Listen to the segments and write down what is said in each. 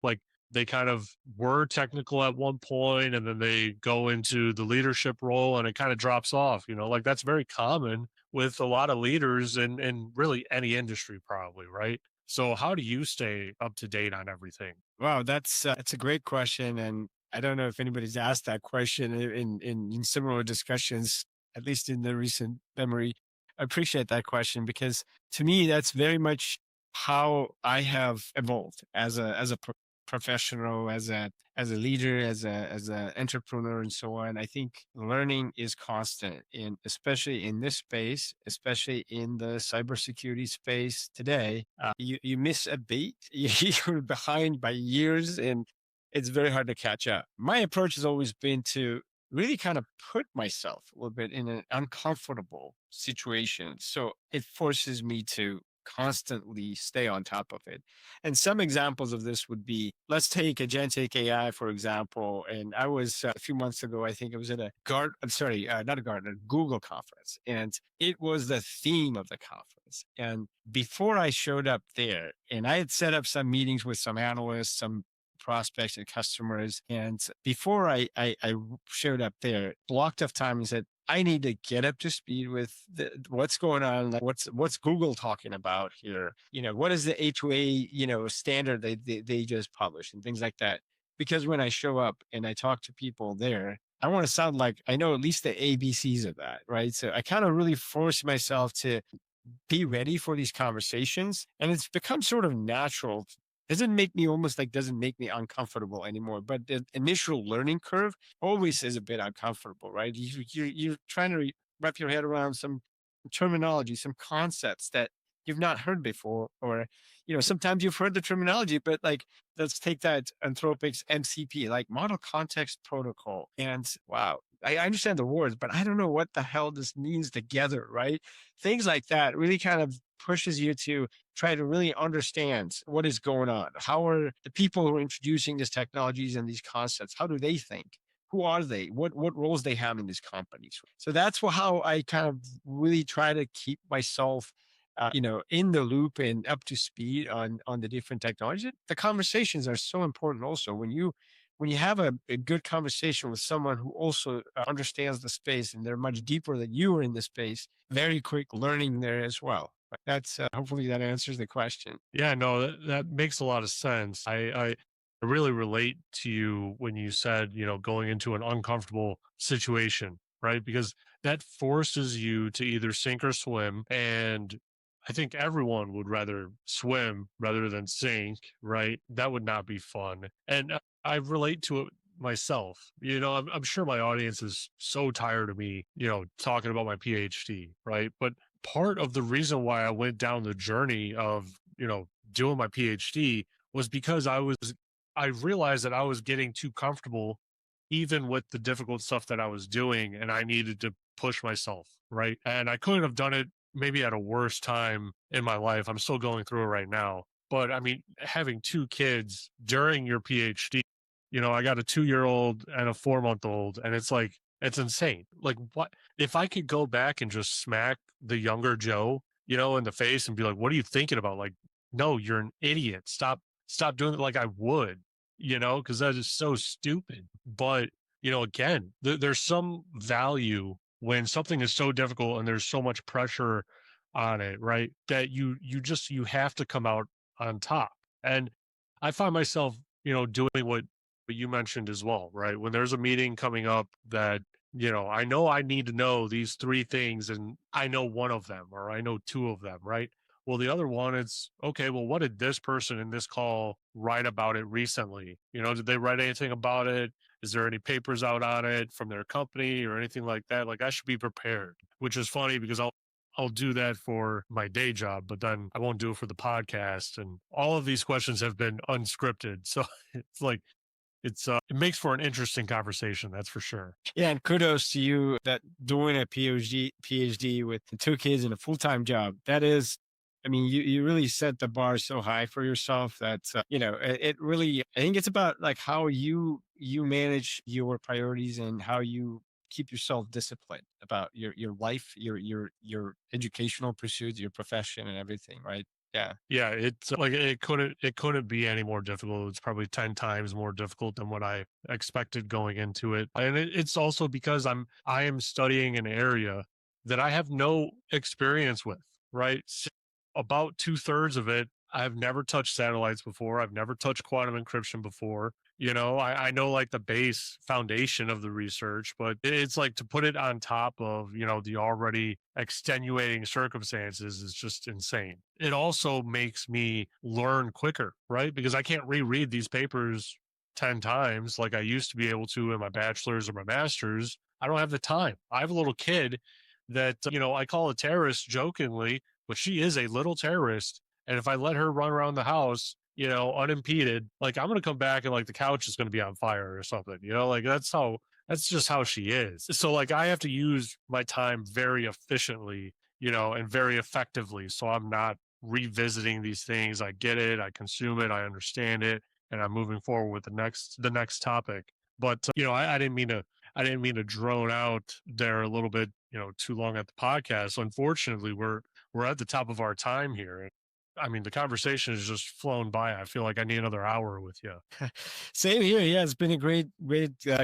Like they kind of were technical at one point and then they go into the leadership role and it kind of drops off, like that's very common with a lot of leaders in really any industry, probably, right? So how do you stay up to date on everything? Wow, that's a great question, and I don't know if anybody's asked that question in similar discussions, at least in the recent memory. I appreciate that question because to me, that's very much how I have evolved as a professional, as a leader, as a entrepreneur, and so on. I think learning is constant, in especially in this space, especially in the cybersecurity space today. You miss a beat, you're behind by years, and it's very hard to catch up. My approach has always been to really kind of put myself a little bit in an uncomfortable situation. So it forces me to constantly stay on top of it. And some examples of this would be, let's take agentic AI, for example. And I was a few months ago, I think it was at I'm sorry, not a Gartner, Google conference. And it was the theme of the conference. And before I showed up there, and I had set up some meetings with some analysts, some prospects and customers. And before I showed up there, blocked off time and said, I need to get up to speed with what's going on. Like what's Google talking about here? What is the A2A, standard they just published and things like that. Because when I show up and I talk to people there, I want to sound like I know at least the ABCs of that, right? So I kind of really force myself to be ready for these conversations. And it's become sort of natural. Doesn't make me uncomfortable anymore. But the initial learning curve always is a bit uncomfortable, right? You're trying to wrap your head around some terminology, some concepts that you've not heard before, or sometimes you've heard the terminology, but like let's take that Anthropic's MCP, like Model Context Protocol, and wow, I understand the words, but I don't know what the hell this means together, right? Things like that really kind of pushes you to try to really understand what is going on. How are the people who are introducing these technologies and these concepts? How do they think? Who are they? What roles they have in these companies? So that's how I kind of really try to keep myself, in the loop and up to speed on the different technologies. The conversations are so important. Also, when you have a good conversation with someone who also understands the space and they're much deeper than you are in the space, very quick learning there as well. But that's hopefully that answers the question. Yeah, no, that makes a lot of sense. I really relate to you when you said, going into an uncomfortable situation, right? Because that forces you to either sink or swim. And I think everyone would rather swim rather than sink, right? That would not be fun. And I relate to it myself. I'm sure my audience is so tired of me, talking about my PhD, right? But part of the reason why I went down the journey of, doing my PhD was because I realized that I was getting too comfortable even with the difficult stuff that I was doing and I needed to push myself, right? And I couldn't have done it maybe at a worse time in my life. I'm still going through it right now. But I mean, having two kids during your PhD, I got a 2-year old and a 4-month old, and it's like, it's insane. Like, what if I could go back and just smack the younger Joe, in the face and be like, what are you thinking about? Like, no, you're an idiot. Stop doing it like I would, because that is so stupid. But, again, there's some value when something is so difficult and there's so much pressure on it, right? That you have to come out on top. And I find myself, doing what you mentioned as well, right? When there's a meeting coming up that, I know I need to know these three things and I know one of them or I know two of them, right? Well, the other one, it's okay. Well, what did this person in this call write about it recently? Did they write anything about it? Is there any papers out on it from their company or anything like that? Like I should be prepared, which is funny because I'll do that for my day job, but then I won't do it for the podcast. And all of these questions have been unscripted. So it's like, it makes for an interesting conversation. That's for sure. Yeah, and kudos to you that doing a PhD with the two kids and a full-time job. That is, I mean, you really set the bar so high for yourself that it really. I think it's about like how you manage your priorities and how you keep yourself disciplined about your life, your educational pursuits, your profession, and everything. Right? Yeah. Yeah, it's like it couldn't be any more difficult. It's probably 10 times more difficult than what I expected going into it. And it's also because I am studying an area that I have no experience with, right? About two-thirds of it, I've never touched satellites before. I've never touched quantum encryption before. I know like the base foundation of the research, but it's like to put it on top of, the already extenuating circumstances is just insane. It also makes me learn quicker, right? Because I can't reread these papers 10 times like I used to be able to in my bachelor's or my master's. I don't have the time. I have a little kid that, I call a terrorist jokingly, but she is a little terrorist. And if I let her run around the house, unimpeded, like I'm going to come back and like the couch is going to be on fire or something, like that's just how she is. So like I have to use my time very efficiently, and very effectively. So I'm not revisiting these things. I get it, I consume it, I understand it, and I'm moving forward with the next topic. But I didn't mean to drone out there a little bit, too long at the podcast. Unfortunately, we're at the top of our time here. I mean, the conversation has just flown by. I feel like I need another hour with you. Same here. Yeah, it's been a great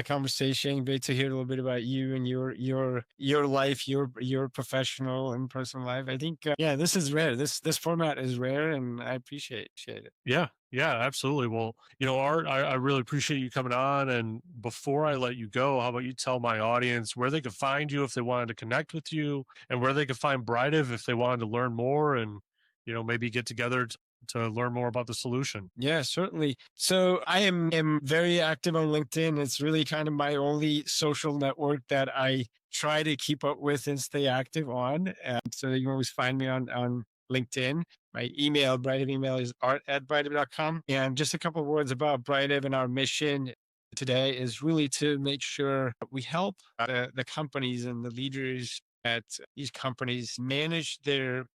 conversation. Great to hear a little bit about you and your life, your professional and personal life. I think yeah, this is rare. This format is rare, and I appreciate it. Yeah, yeah, absolutely. Well, Art, I really appreciate you coming on. And before I let you go, how about you tell my audience where they could find you if they wanted to connect with you, and where they could find Brightive if they wanted to learn more, and maybe get together to learn more about the solution. Yeah, certainly. So I am very active on LinkedIn. It's really kind of my only social network that I try to keep up with and stay active on. And so you can always find me on LinkedIn. My email, Brightive email is art@brightive.com. And just a couple of words about Brightive and our mission today is really to make sure that we help the companies and the leaders at these companies manage their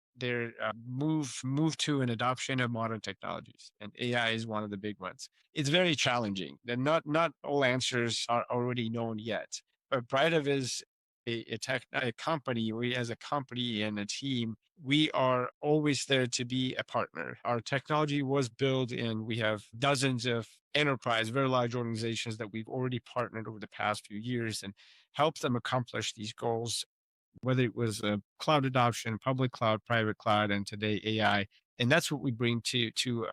move to an adoption of modern technologies, and AI is one of the big ones. It's very challenging. And not all answers are already known yet. But Brightive is a company. We, as a company and a team, we are always there to be a partner. Our technology was built, and we have dozens of enterprise, very large organizations that we've already partnered over the past few years and helped them accomplish these goals, whether it was cloud adoption, public cloud, private cloud, and today AI. And that's what we bring to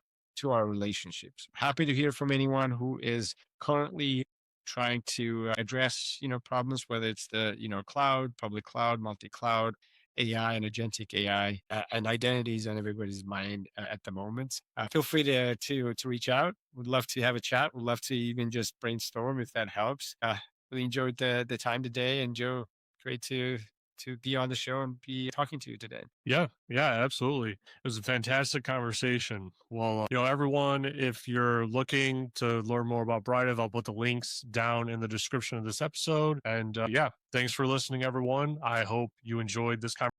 our relationships. Happy to hear from anyone who is currently trying to address problems, whether it's the cloud, public cloud, multi cloud. AI and agentic AI and identities on everybody's mind at the moment. Feel free to reach out. Would love to have a chat. Would love to even just brainstorm if that helps. Really enjoyed the time today, and Joe, great to be on the show and be talking to you today. Yeah, yeah, absolutely. It was a fantastic conversation. Well, everyone, if you're looking to learn more about Brightive, I'll put the links down in the description of this episode. And yeah, thanks for listening, everyone. I hope you enjoyed this conversation.